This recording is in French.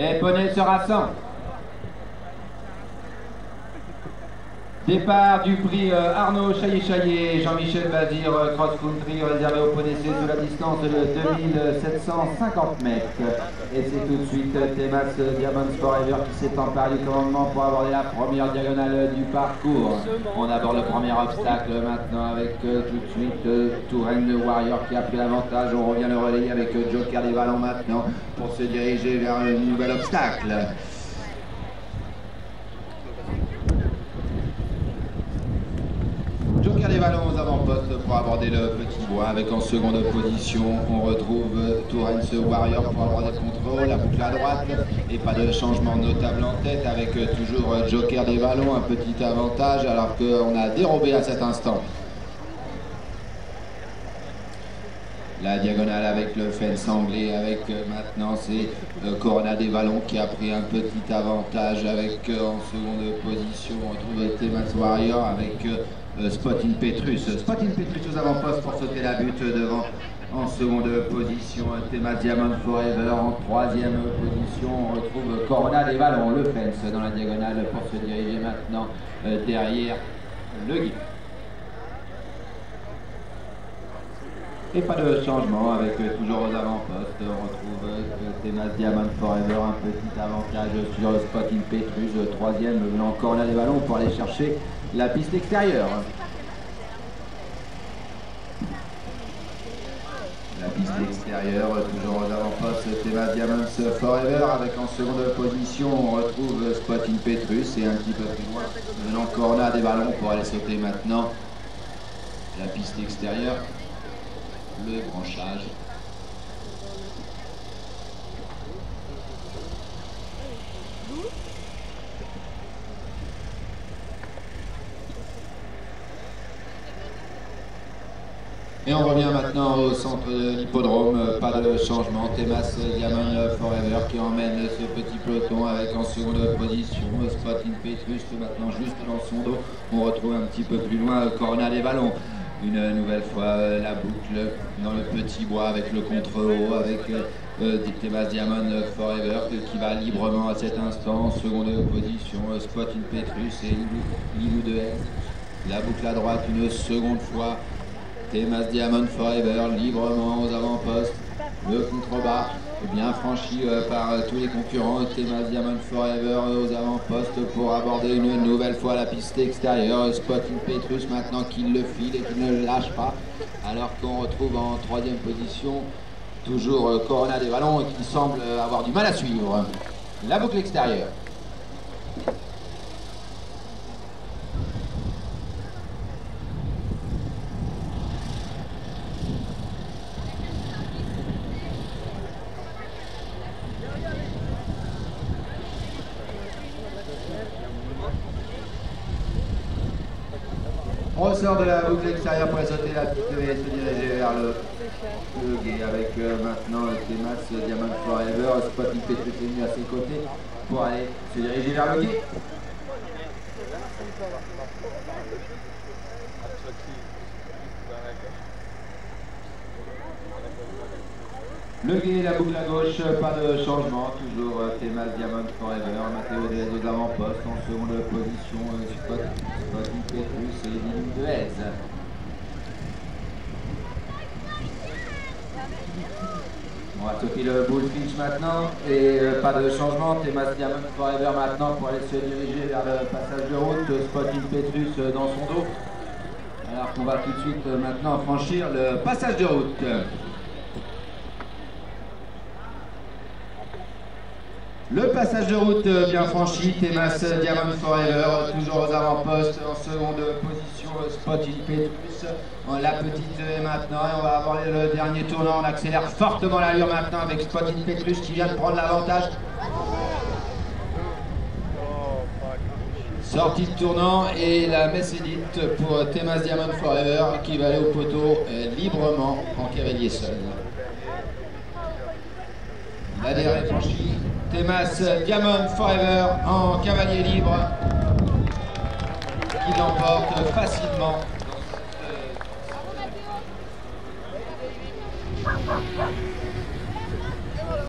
Les poneys se rassemblent. Départ du prix Arnaud Chaillé-Chaillé, Jean-Michel Bazir, cross-country réservé au poney C sous la distance de 2750 mètres. Et c'est tout de suite Thémas Diamonds Forever qui s'est emparé du commandement pour aborder la première diagonale du parcours. On aborde le premier obstacle maintenant avec tout de suite Touraine Warrior qui a pris l'avantage. On revient le relayer avec Joker des Vallons maintenant pour se diriger vers un nouvel obstacle. Joker des Vallons aux avant-postes pour aborder le petit bois avec en seconde position on retrouve Touraine Warrior pour aborder le contrôle, la boucle à droite et pas de changement notable en tête avec toujours Joker des Vallons, un petit avantage alors qu'on a dérobé à cet instant. La diagonale avec le fence anglais, avec maintenant c'est Corona des Vallons qui a pris un petit avantage avec en seconde position on retrouve Thémas Warrior avec Spotting Petrus. Spotting Petrus aux avant-postes pour sauter la butte devant en seconde position Thémas Diamond Forever. En troisième position on retrouve Corona des Vallons, le fence dans la diagonale pour se diriger maintenant derrière le guide. Et pas de changement avec toujours aux avant-postes, on retrouve Thémas Diamond Forever, un petit avantage sur Spotting Petrus, troisième venant Corona des Vallons pour aller chercher la piste extérieure. La piste extérieure, toujours aux avant-postes, Thémas Diamonds Forever avec en seconde position on retrouve Spotting Petrus et un petit peu plus loin venant Corona des Vallons pour aller sauter maintenant la piste extérieure. Le branchage. Et on revient maintenant au centre de l'hippodrome, pas de changement, Thémas Diamond Forever qui emmène ce petit peloton avec en seconde position Spotting Petrus maintenant juste dans son dos. On retrouve un petit peu plus loin Corona des Vallons. Une nouvelle fois la boucle dans le petit bois avec le contre-haut, avec Thémas Diamond Forever qui va librement à cet instant en seconde position, Spotting Petrus et Lilou de Haise. La boucle à droite une seconde fois, Thémas Diamond Forever librement aux avant-postes, le contrebas bien franchi par tous les concurrents, Thémas Diamond Forever aux avant-postes pour aborder une nouvelle fois la piste extérieure, Spotting Petrus maintenant qui le file et qui ne le lâche pas, alors qu'on retrouve en troisième position toujours Corona des Vallons qui semble avoir du mal à suivre. La boucle extérieure. On ressort de la boucle extérieure pour aller sauter la piste et se diriger vers le guet avec maintenant Thémas Diamond Forever, Spotting Petrus est venu à ses côtés pour aller se diriger vers le guet. Le guet, la boucle à gauche, pas de changement, toujours Thémas Diamond Forever, Mathéo des avant-postes en seconde position, Spotting Petrus et Lilou de Haise. On va sauter le bullfinch maintenant et pas de changement, Thémas Diamond Forever maintenant pour aller se diriger vers le passage de route, Spotting Petrus dans son dos. Alors qu'on va tout de suite maintenant franchir le passage de route. Le passage de route bien franchi, Thémas Diamond Forever, toujours aux avant-postes, en seconde position, Spotting Petrus, la petite est maintenant, et on va avoir le dernier tournant, on accélère fortement l'allure maintenant avec Spotting Petrus qui vient de prendre l'avantage. Sortie de tournant et la messe est dite pour Thémas Diamond Forever qui va aller au poteau librement en cavalier seul. La dernière est franchie. Thémas Diamond Forever en cavalier libre qui l'emporte facilement.